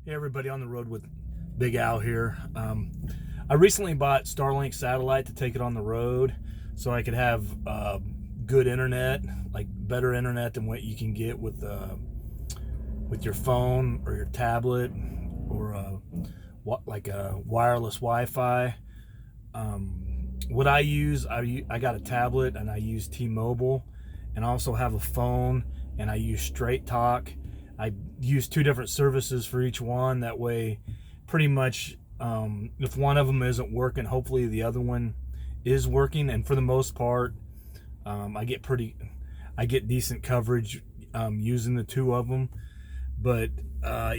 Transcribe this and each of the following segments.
Hey everybody, on the road with Big Al here. I recently bought Starlink satellite to take it on the road so I could have good internet, like better internet than what you can get with your phone or your tablet or like a wireless Wi-Fi. What I use, I got a tablet and I use T-Mobile, and I also have a phone and I use Straight Talk. I use two different services for each one. That way, pretty much, if one of them isn't working, hopefully the other one is working. And for the most part, I get decent coverage using the two of them. But I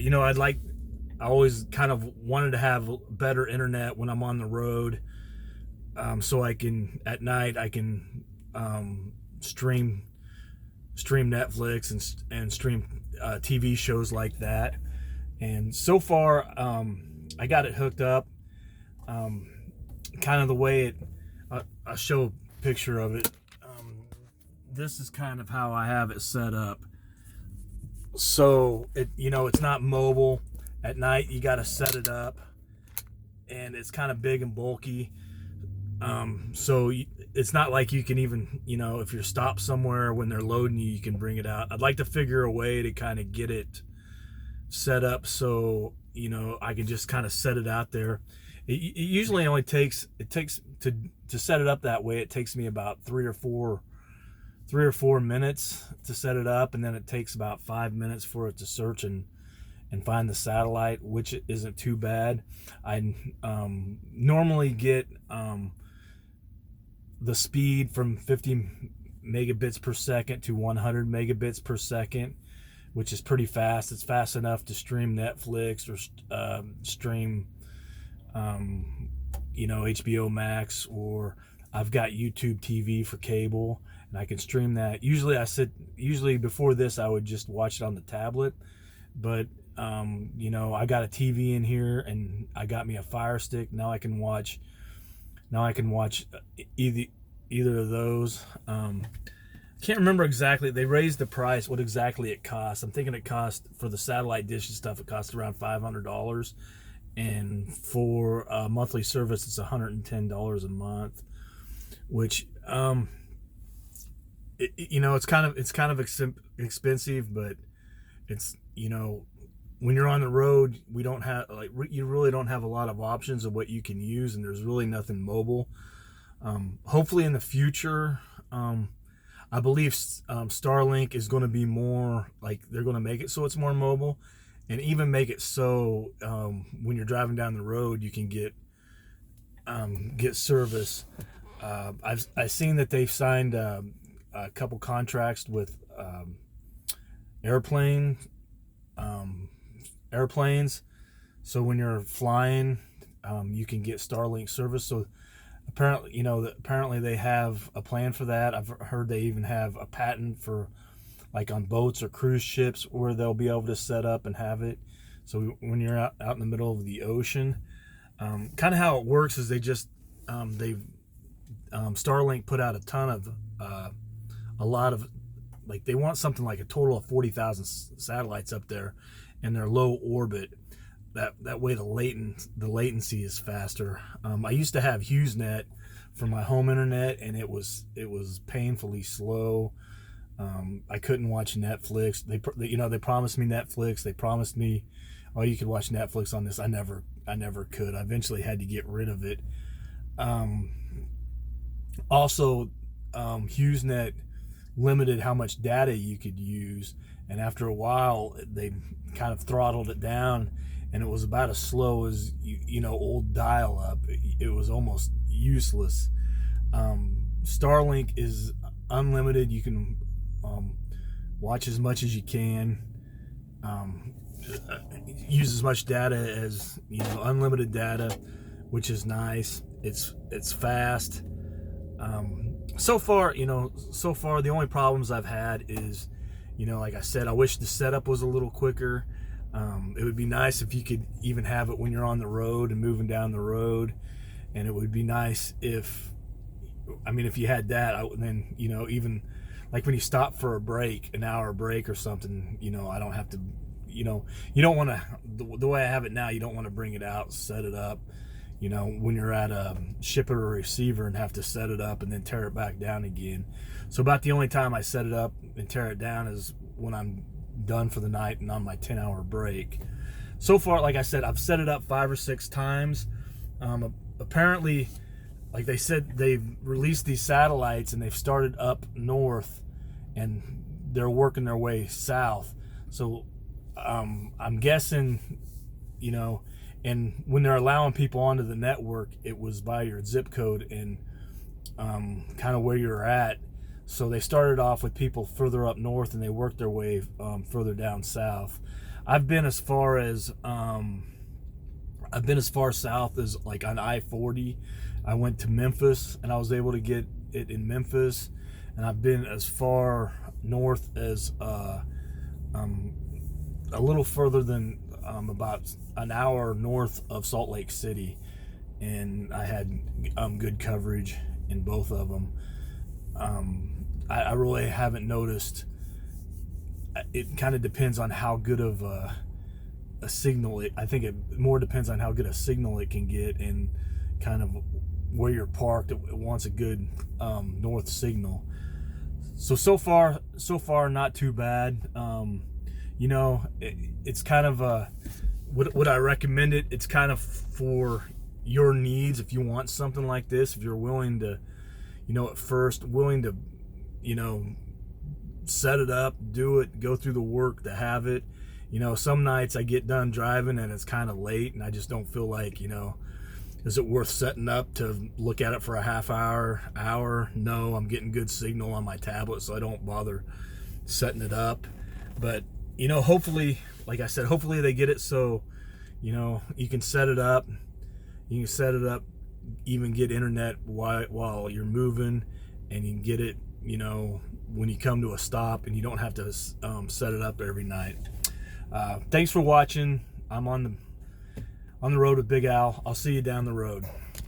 always kind of wanted to have better internet when I'm on the road, so I can at night I can stream Netflix and stream TV shows like that. And so far, I got it hooked up. Kind of the way I'll show a picture of it. This is kind of how I have it set up. So it's not mobile. At night, you got to set it up, and it's kind of big and bulky. So it's not like you can even, if you're stopped somewhere when they're loading you can bring it out. I'd like to figure a way to kind of get it set up so, I can just kind of set it out there. It usually only takes to set it up that way. It takes me about three or four minutes to set it up. And then it takes about 5 minutes for it to search and find the satellite, which isn't too bad. I normally get the speed from 50 megabits per second to 100 megabits per second, which is pretty fast. It's fast enough to stream Netflix or stream HBO Max, or I've got YouTube TV for cable and I can stream that. Usually before this I would just watch it on the tablet, but I got a TV in here and I got me a Fire Stick. Now I can watch either of those. Can't remember exactly. They raised the price, what exactly it costs. I'm thinking it cost, for the satellite dish and stuff, it costs around $500, and for a monthly service it's $110 a month, which it's kind of expensive, but it's when you're on the road, you really don't have a lot of options of what you can use, and there's really nothing mobile. Hopefully in the future, I believe Starlink is going to be more like, they're going to make it so it's more mobile, and even make it so when you're driving down the road you can get service. I've seen that they've signed a couple contracts with airplanes. So when you're flying, you can get Starlink service. So apparently they have a plan for that. I've heard they even have a patent for, like, on boats or cruise ships, where they'll be able to set up and have it. So when you're out in the middle of the ocean, kind of how it works is Starlink put out a lot of, like, they want something like a total of 40,000 satellites up there, and they're low orbit. That way the latency is faster. I used to have HughesNet for my home internet, and it was painfully slow. I couldn't watch Netflix. They promised me Netflix. They promised me, oh, you could watch Netflix on this. I never could. I eventually had to get rid of it. Also, HughesNet limited how much data you could use, and after a while they kind of throttled it down, and it was about as slow as old dial-up. It was almost useless. Starlink is unlimited. You can watch as much as you can, use as much data as unlimited data, which is nice. It's fast. So far the only problems I've had is, like I said, I wish the setup was a little quicker. It would be nice if you could even have it when you're on the road and moving down the road, and it would be nice if you had that. Then even like when you stop for a break, an hour break or something, I don't have to you don't want to, the way I have it now, you don't want to bring it out, set it up, when you're at a ship or a receiver and have to set it up and then tear it back down again. So about the only time I set it up and tear it down is when I'm done for the night and on my 10-hour break. So far, like I said, I've set it up 5 or 6 times. Apparently, like they said, they've released these satellites and they've started up north and they're working their way south. So I'm guessing, and when they're allowing people onto the network, it was by your zip code and kind of where you're at. So they started off with people further up north and they worked their way further down south. I've been as far south as like on I-40. I went to Memphis and I was able to get it in Memphis, and I've been as far north as a little further than about an hour north of Salt Lake City, and I had good coverage in both of them. I really haven't noticed. It kind of depends on how good of a signal I think it more depends on how good a signal it can get and kind of where you're parked. It wants a good north signal. So far not too bad. It's kind of would I recommend it? It's kind of for your needs. If you want something like this, if you're willing to, at first willing to, set it up, do it, go through the work to have it. Some nights I get done driving and it's kind of late and I just don't feel like, is it worth setting up to look at it for a half hour? No, I'm getting good signal on my tablet, so I don't bother setting it up. But, hopefully, like I said, hopefully they get it so, you can set it up. You can set it up, even get internet while you're moving, and you can get it, when you come to a stop, and you don't have to set it up every night. Thanks for watching. I'm on the road with Big Al. I'll see you down the road.